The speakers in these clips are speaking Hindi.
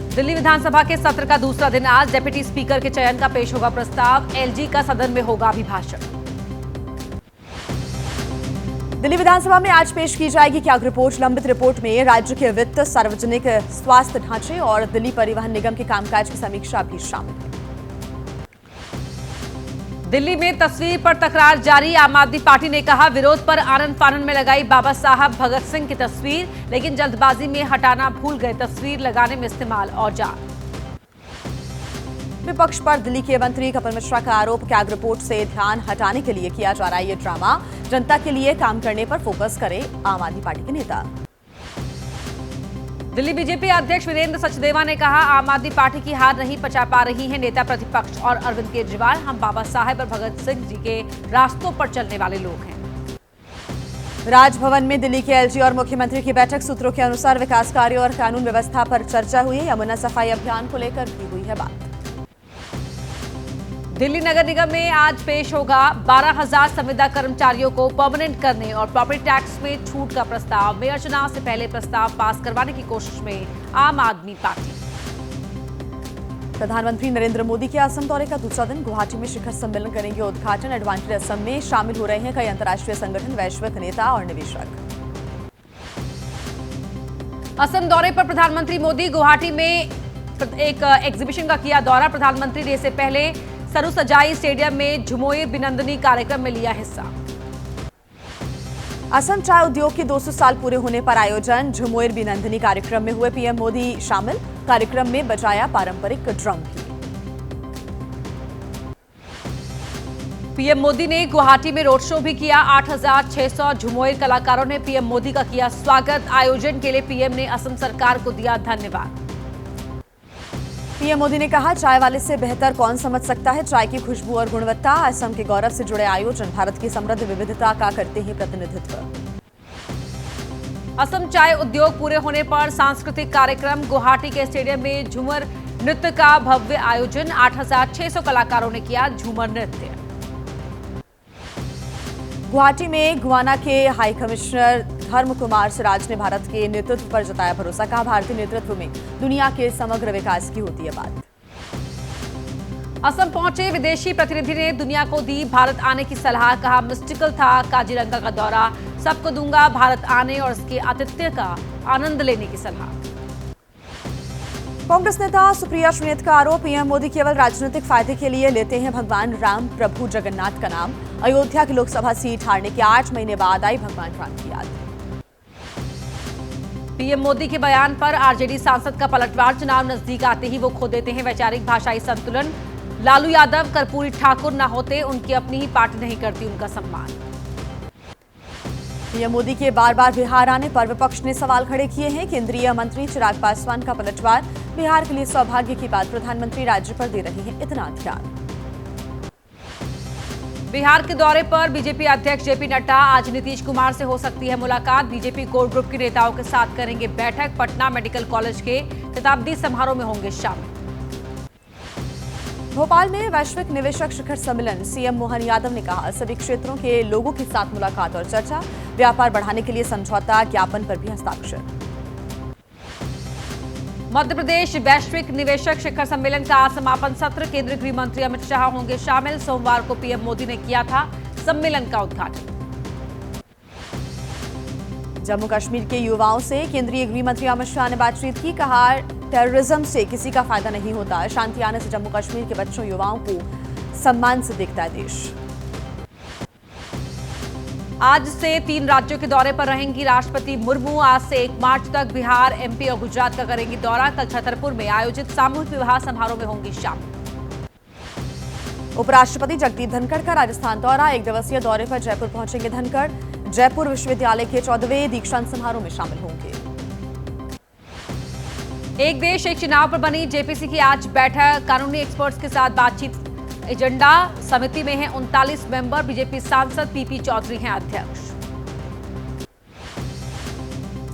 दिल्ली विधानसभा के सत्र का दूसरा दिन आज डिप्टी स्पीकर के चयन का पेश होगा प्रस्ताव। एलजी का सदन में होगा अभिभाषण। दिल्ली विधानसभा में आज पेश की जाएगी क्या रिपोर्ट। लंबित रिपोर्ट में राज्य के वित्त, सार्वजनिक स्वास्थ्य ढांचे और दिल्ली परिवहन निगम के कामकाज की समीक्षा भी शामिल है। दिल्ली में तस्वीर पर तकरार जारी। आम आदमी पार्टी ने कहा विरोध पर आनन फानन में लगाई बाबा साहब भगत सिंह की तस्वीर, लेकिन जल्दबाजी में हटाना भूल गए। तस्वीर लगाने में इस्तेमाल औजार। विपक्ष पर दिल्ली के मंत्री कपिल मिश्रा का आरोप, कैग रिपोर्ट से ध्यान हटाने के लिए किया जा रहा है ये ड्रामा। जनता के लिए काम करने पर फोकस करे आम आदमी पार्टी के नेता। दिल्ली बीजेपी अध्यक्ष वीरेंद्र सचदेवा ने कहा आम आदमी पार्टी की हार नहीं पचा पा रही है नेता प्रतिपक्ष और अरविंद केजरीवाल। हम बाबा साहेब और भगत सिंह जी के रास्तों पर चलने वाले लोग हैं। राजभवन में दिल्ली के एलजी और मुख्यमंत्री की बैठक। सूत्रों के अनुसार विकास कार्यों और कानून व्यवस्था पर चर्चा हुई। यमुना सफाई अभियान को लेकर भी हुई है बात। दिल्ली नगर निगम में आज पेश होगा 12,000 संविदा कर्मचारियों को परमानेंट करने और प्रॉपर्टी टैक्स में छूट का प्रस्ताव। मेयर चुनाव से पहले प्रस्ताव पास करवाने की कोशिश में आम आदमी पार्टी। प्रधानमंत्री नरेंद्र मोदी के असम दौरे का दूसरा दिन। गुवाहाटी में शिखर सम्मेलन करेंगे उद्घाटन। एडवांटेज असम में शामिल हो रहे हैं कई अंतर्राष्ट्रीय संगठन, वैश्विक नेता और निवेशक। असम दौरे पर प्रधानमंत्री मोदी। गुवाहाटी में एक एग्जीबिशन का किया दौरा। प्रधानमंत्री ने इससे पहले सरू सजाई स्टेडियम में झुमोई बिनंदनी कार्यक्रम में लिया हिस्सा। असम चाय उद्योग के 200 साल पूरे होने पर आयोजन। झुमोइर बिनंदनी कार्यक्रम में हुए पीएम मोदी शामिल। कार्यक्रम में बजाया पारंपरिक ड्रम भी। पीएम मोदी ने गुवाहाटी में रोड शो भी किया। 8,600 झुमोइर कलाकारों ने पीएम मोदी का किया स्वागत। आयोजन के लिए पीएम ने असम सरकार को दिया धन्यवाद। पीएम मोदी ने कहा चाय वाले से बेहतर कौन समझ सकता है चाय की खुशबू और गुणवत्ता। असम के गौरव से जुड़े आयोजन भारत की समृद्ध विविधता का करते हैं प्रतिनिधित्व। असम चाय उद्योग पूरे होने पर सांस्कृतिक कार्यक्रम। गुवाहाटी के स्टेडियम में झूमर नृत्य का भव्य आयोजन। 8,600 कलाकारों ने किया झूमर नृत्य। गुवाहाटी में गुआना के हाई कमिश्नर धर्म कुमार सिराज ने भारत के नेतृत्व पर जताया भरोसा। कहा भारतीय नेतृत्व में दुनिया के समग्र विकास की होती है बात। असम पहुंचे विदेशी प्रतिनिधि ने दुनिया को दी भारत आने की सलाह। कहा मिस्टिकल था काजीरंगा का दौरा। सबको दूंगा भारत आने और उसके आतिथ्य का आनंद लेने की सलाह। कांग्रेस नेता सुप्रिया श्रीनेत का आरोप, पीएम मोदी केवल राजनीतिक फायदे के लिए लेते हैं भगवान राम प्रभु जगन्नाथ का नाम। अयोध्या की लोकसभा सीट हारने के 8 महीने बाद आई भगवान राम की याद। पीएम मोदी के बयान पर आरजेडी सांसद का पलटवार। चुनाव नजदीक आते ही वो खो देते हैं वैचारिक भाषाई संतुलन। लालू यादव, कर्पूरी ठाकुर न होते उनकी अपनी ही पार्टी नहीं करती उनका सम्मान। पीएम मोदी के बार बार बिहार आने पर विपक्ष ने सवाल खड़े किए हैं। केंद्रीय मंत्री चिराग पासवान का पलटवार। बिहार के लिए सौभाग्य की बात, प्रधानमंत्री राज्य पर दे रहे हैं इतना ध्यान। बिहार के दौरे पर बीजेपी अध्यक्ष जेपी नड्डा। आज नीतीश कुमार से हो सकती है मुलाकात। बीजेपी कोर ग्रुप के नेताओं के साथ करेंगे बैठक। पटना मेडिकल कॉलेज के शताब्दी समारोह में होंगे शामिल। भोपाल में वैश्विक निवेशक शिखर सम्मेलन। सीएम मोहन यादव ने कहा सभी क्षेत्रों के लोगों के साथ मुलाकात और चर्चा। व्यापार बढ़ाने के लिए समझौता ज्ञापन पर भी हस्ताक्षर। मध्य प्रदेश वैश्विक निवेशक शिखर सम्मेलन का समापन सत्र। केंद्रीय गृह मंत्री अमित शाह होंगे शामिल। सोमवार को पीएम मोदी ने किया था सम्मेलन का उद्घाटन। जम्मू कश्मीर के युवाओं से केंद्रीय गृह मंत्री अमित शाह ने बातचीत की। कहा टेररिज्म से किसी का फायदा नहीं होता। शांति आने से जम्मू कश्मीर के बच्चों युवाओं को सम्मान से देखता है देश। आज से 3 राज्यों के दौरे पर रहेंगी राष्ट्रपति मुर्मू। आज से 1 मार्च तक बिहार, एमपी और गुजरात का करेंगी दौरा। कल छतरपुर में आयोजित सामूहिक विवाह समारोह में होंगी शामिल। उपराष्ट्रपति जगदीप धनखड़ का राजस्थान दौरा। 1 दिवसीय दौरे पर जयपुर पहुंचेंगे धनखड़। जयपुर विश्वविद्यालय के 14वें दीक्षांत समारोह में शामिल होंगे। एक देश एक चुनाव पर बनी जेपीसी की आज बैठक। कानूनी एक्सपर्ट्स के साथ बातचीत। एजेंडा समिति में है 39 मेंबर। बीजेपी सांसद पीपी चौधरी हैं अध्यक्ष।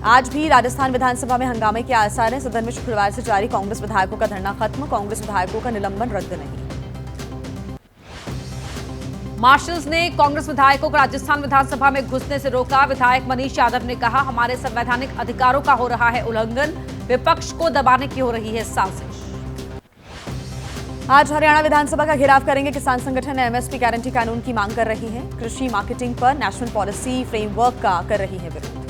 आज भी राजस्थान विधानसभा में हंगामे के आसार हैं। सदन में शुक्रवार से जारी कांग्रेस विधायकों का धरना खत्म। कांग्रेस विधायकों का निलंबन रद्द नहीं। मार्शल्स ने कांग्रेस विधायकों को राजस्थान विधानसभा में घुसने से रोका। विधायक मनीष यादव ने कहा हमारे संवैधानिक अधिकारों का हो रहा है उल्लंघन। विपक्ष को दबाने की हो रही है साजिश। आज हरियाणा विधानसभा का घेराव करेंगे किसान संगठन। एमएसपी गारंटी कानून की मांग कर रही है। कृषि मार्केटिंग पर नेशनल पॉलिसी फ्रेमवर्क का कर रही है विरोध।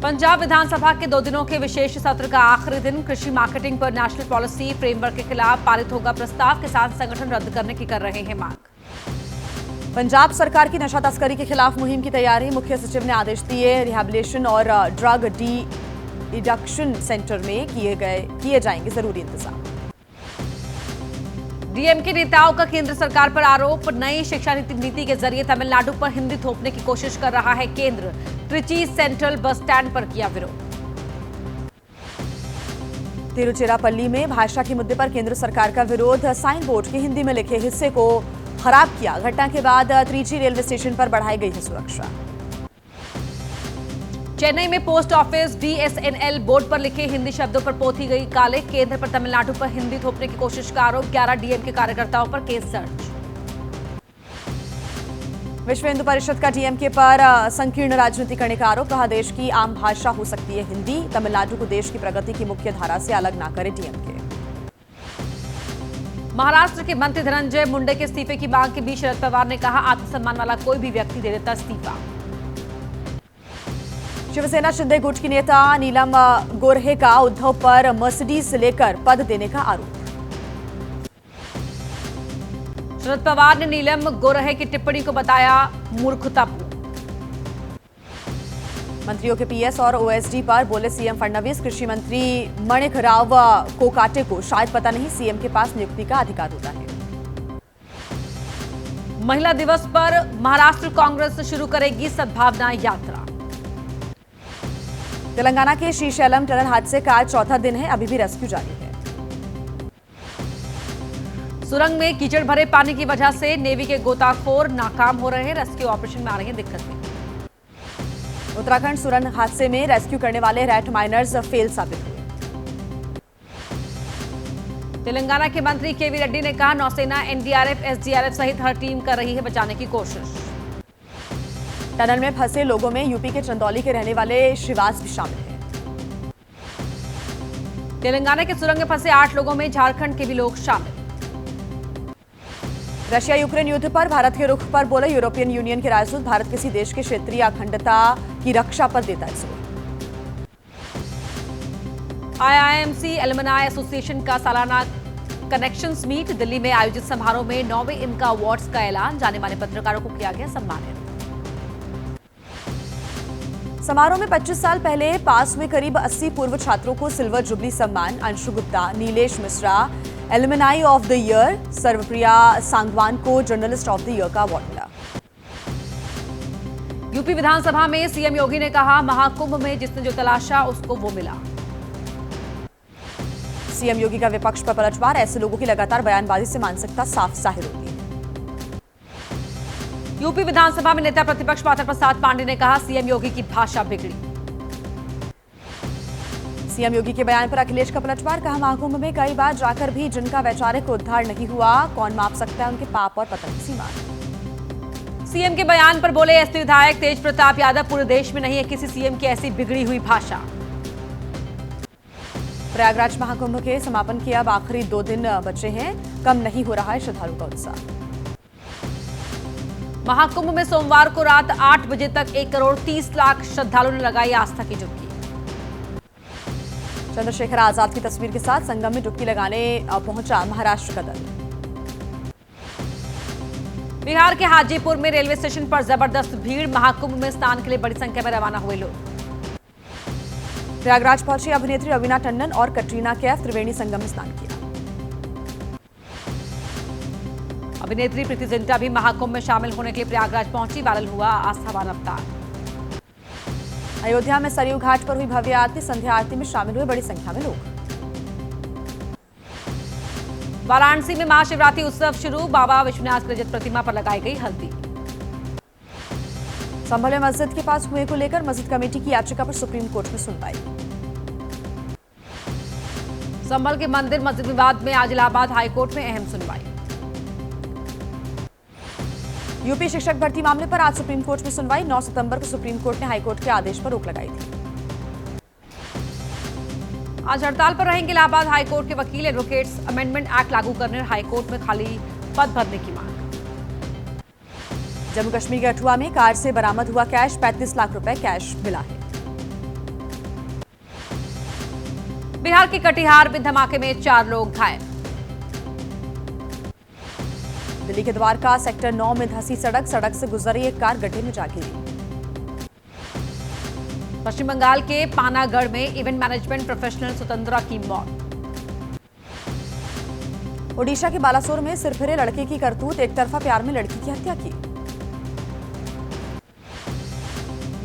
पंजाब विधानसभा के 2 दिनों के विशेष सत्र का आखिरी दिन। कृषि मार्केटिंग पर नेशनल पॉलिसी फ्रेमवर्क के खिलाफ पारित होगा प्रस्ताव। किसान संगठन रद्द करने की कर रहे हैं मांग। पंजाब सरकार की नशा तस्करी के खिलाफ मुहिम की तैयारी। मुख्य सचिव ने आदेश दिए। रिहैबिलिटेशन और ड्रग डी एडिक्शन सेंटर में किए जाएंगे जरूरी इंतजाम। डीएमके नेताओं का केंद्र सरकार पर आरोप। नई शिक्षा नीति के जरिए तमिलनाडु पर हिंदी थोपने की कोशिश कर रहा है केंद्र। त्रिची सेंट्रल बस स्टैंड पर किया विरोध। तिरुचिरापल्ली में भाषा के मुद्दे पर केंद्र सरकार का विरोध। साइन बोर्ड के हिंदी में लिखे हिस्से को खराब किया। घटना के बाद त्रिची रेलवे स्टेशन पर बढ़ाई गई है सुरक्षा। चेन्नई में पोस्ट ऑफिस बीएसएनएल बोर्ड पर लिखे हिंदी शब्दों पर पोती गई काले। केंद्र पर तमिलनाडु पर हिंदी थोपने की कोशिश का आरोप। 11 डीएमके कार्यकर्ताओं पर केस दर्ज। विश्व हिंदू परिषद का डीएमके पर संकीर्ण राजनीति करने का आरोप। कहा देश की आम भाषा हो सकती है हिंदी। तमिलनाडु को देश की प्रगति की मुख्य धारा से अलग ना करे डीएमके। महाराष्ट्र के मंत्री धनंजय मुंडे के इस्तीफे की मांग के बीच शरद पवार ने कहा आत्मसम्मान वाला कोई भी व्यक्ति दे देता इस्तीफा। शिवसेना शिंदे गुट की नेता नीलम गोरहे का उद्धव पर मर्सिडीज लेकर पद देने का आरोप। शरद पवार ने नीलम गोरहे की टिप्पणी को बताया मूर्खतापूर्ण। मंत्रियों के पीएस और ओएसडी पर बोले सीएम फडणवीस। कृषि मंत्री मणिक राव कोकाटे को शायद पता नहीं सीएम के पास नियुक्ति का अधिकार होता है। महिला दिवस पर महाराष्ट्र कांग्रेस शुरू करेगी सद्भावना यात्रा। तेलंगाना के श्रीशैलम टनल हादसे का आज 4था दिन है। अभी भी रेस्क्यू जारी है। सुरंग में कीचड़ भरे पानी की वजह से नेवी के गोताखोर नाकाम हो रहे हैं। रेस्क्यू ऑपरेशन में आ रही है दिक्कतें। उत्तराखंड सुरंग हादसे में रेस्क्यू करने वाले रैट माइनर्स फेल साबित हुए। तेलंगाना के मंत्री केवी रेड्डी ने कहा नौसेना एनडीआरएफ एसडीआरएफ सहित हर टीम कर रही है बचाने की कोशिश। टनल में फंसे लोगों में यूपी के चंदौली के रहने वाले शिवास भी शामिल हैं। तेलंगाना के सुरंग में फंसे 8 लोगों में झारखंड के भी लोग शामिल। रशिया यूक्रेन युद्ध पर भारत के रुख पर बोले यूरोपियन यूनियन के राजदूत। भारत किसी देश के क्षेत्रीय अखंडता की रक्षा पर देता है जोर। आईआईएमसी एलुमनाई एसोसिएशन का सालाना कनेक्शंस मीट दिल्ली में आयोजित समारोह में 9वें इनका अवार्ड्स का ऐलान। जाने माने पत्रकारों को किया गया सम्मानित। समारोह में 25 साल पहले पास हुए करीब 80 पूर्व छात्रों को सिल्वर जुबली सम्मान। Anshu Gupta, Nilesh Mishra alumni of the year, Sarvapriya Sangwan को जर्नलिस्ट ऑफ द ईयर का अवार्ड मिला। यूपी विधानसभा में सीएम योगी ने कहा महाकुंभ में जिसने जो तलाशा उसको वो मिला। सीएम योगी का विपक्ष पर पलटवार। ऐसे लोगों की लगातार बयानबाजी से मानसिकता साफ जाहिर होती है। यूपी विधानसभा में नेता प्रतिपक्ष माधव प्रसाद पांडे ने कहा सीएम योगी की भाषा बिगड़ी। सीएम योगी के बयान पर अखिलेश का पलटवार। कहा महाकुंभ में कई बार जाकर भी जिनका वैचारिक उद्धार नहीं हुआ कौन माप सकता है उनके पाप और पतन की सीमा। सीएम के बयान पर बोले एसपी विधायक तेज प्रताप यादव पूरे देश में नहीं है किसी सीएम की ऐसी बिगड़ी हुई भाषा। प्रयागराज महाकुंभ के समापन के अब आखिरी 2 दिन बचे हैं। कम नहीं हो रहा है श्रद्धालुओं का उत्साह। महाकुंभ में सोमवार को रात 8 बजे तक 1 करोड़ 30 लाख श्रद्धालुओं ने लगाई आस्था की डुबकी। चंद्रशेखर आजाद की तस्वीर के साथ संगम में डुबकी लगाने पहुंचा महाराष्ट्र का दल। बिहार के हाजीपुर में रेलवे स्टेशन पर जबरदस्त भीड़। महाकुंभ में स्नान के लिए बड़ी संख्या में रवाना हुए लोग। प्रयागराज पहुंची अभिनेत्री रवीना टंडन और कटरीना कैफ त्रिवेणी संगम में स्नान किया। अभिनेत्री प्रीति जिंटा भी महाकुंभ में शामिल होने के लिए प्रयागराज पहुंची। वायरल हुआ आस्थावान अवतार। अयोध्या में सरयू घाट पर हुई भव्य आरती। संध्या आरती में शामिल हुए बड़ी संख्या में लोग। वाराणसी में महाशिवरात्रि उत्सव शुरू। बाबा विश्वनाथ की रजत प्रतिमा पर लगाई गई हल्दी। संभल में मस्जिद के पास कुएं को लेकर मस्जिद कमेटी की याचिका पर सुप्रीम कोर्ट में सुनवाई। संभल के मंदिर मस्जिद विवाद में आज इलाहाबाद हाईकोर्ट में अहम सुनवाई। यूपी शिक्षक भर्ती मामले पर आज सुप्रीम कोर्ट में सुनवाई। 9 सितंबर को सुप्रीम कोर्ट ने हाईकोर्ट के आदेश पर रोक लगाई थी। आज हड़ताल पर रहेंगे इलाहाबाद हाईकोर्ट के वकील। एडवोकेट्स अमेंडमेंट एक्ट लागू करने और हाईकोर्ट में खाली पद भरने की मांग। जम्मू कश्मीर के कठुआ में कार से बरामद हुआ कैश, 35 लाख रुपए कैश मिला है। बिहार के कटिहार में धमाके में 4 लोग घायल। दिल्ली के द्वारका सेक्टर 9 में धंसी सड़क से गुजर रही एक कार गड्ढे में जा गिरी। पश्चिम बंगाल के पानागढ़ में इवेंट मैनेजमेंट प्रोफेशनल स्वतंत्रा की मौत। ओडिशा के बालासोर में सिरफिरे लड़के की करतूत, एक तरफा प्यार में लड़की की हत्या की।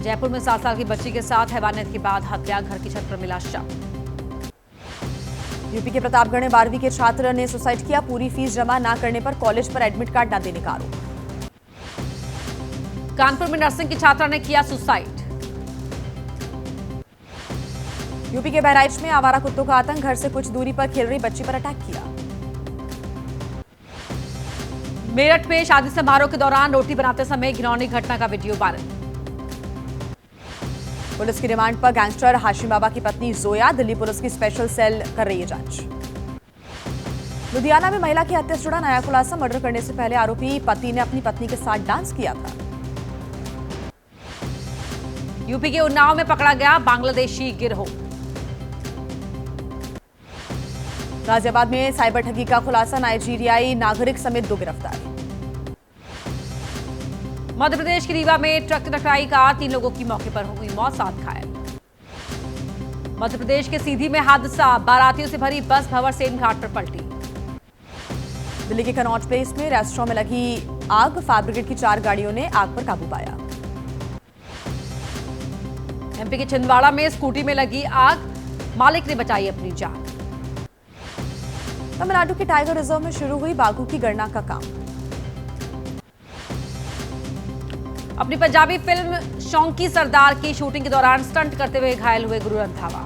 जयपुर में 7 साल की बच्ची के साथ हैवानियत के बाद हत्या, घर की छत पर मिला शव। यूपी के प्रतापगढ़ में 12वीं के छात्र ने सुसाइड किया, पूरी फीस जमा न करने पर कॉलेज पर एडमिट कार्ड न देने का आरोप। कानपुर में नर्सिंग की छात्रा ने किया सुसाइड। यूपी के बहराइच में आवारा कुत्तों का आतंक, घर से कुछ दूरी पर खेल रही बच्ची पर अटैक किया। मेरठ में शादी समारोह के दौरान रोटी बनाते समय घिनौनी घटना का वीडियो वायरल। पुलिस की रिमांड पर गैंगस्टर हाशिम बाबा की पत्नी जोया, दिल्ली पुलिस की स्पेशल सेल कर रही है जांच। लुधियाना में महिला की हत्या से जुड़ा नया खुलासा, मर्डर करने से पहले आरोपी पति ने अपनी पत्नी के साथ डांस किया था। यूपी के उन्नाव में पकड़ा गया बांग्लादेशी गिरोह। गाजियाबाद में साइबर ठगी का खुलासा, नाइजीरियाई नागरिक समेत 2 गिरफ्तार। मध्य प्रदेश की रीवा में ट्रक से टकराई कार, 3 लोगों की मौके पर हुई मौत, 7 घायल। मध्य प्रदेश के सीधी में हादसा, बारातियों से भरी बस भंवर सेन घाट पर पलटी। दिल्ली के कनॉट प्लेस में रेस्टोरेंट में लगी आग, फायर ब्रिगेड की 4 गाड़ियों ने आग पर काबू पाया। एमपी के छिंदवाड़ा में स्कूटी में लगी आग, मालिक ने बचाई अपनी जान। तमिलनाडु के टाइगर रिजर्व में शुरू हुई बाघों की गणना का काम। अपनी पंजाबी फिल्म शौंकी सरदार की शूटिंग के दौरान स्टंट करते हुए घायल हुए गुरु रंधावा।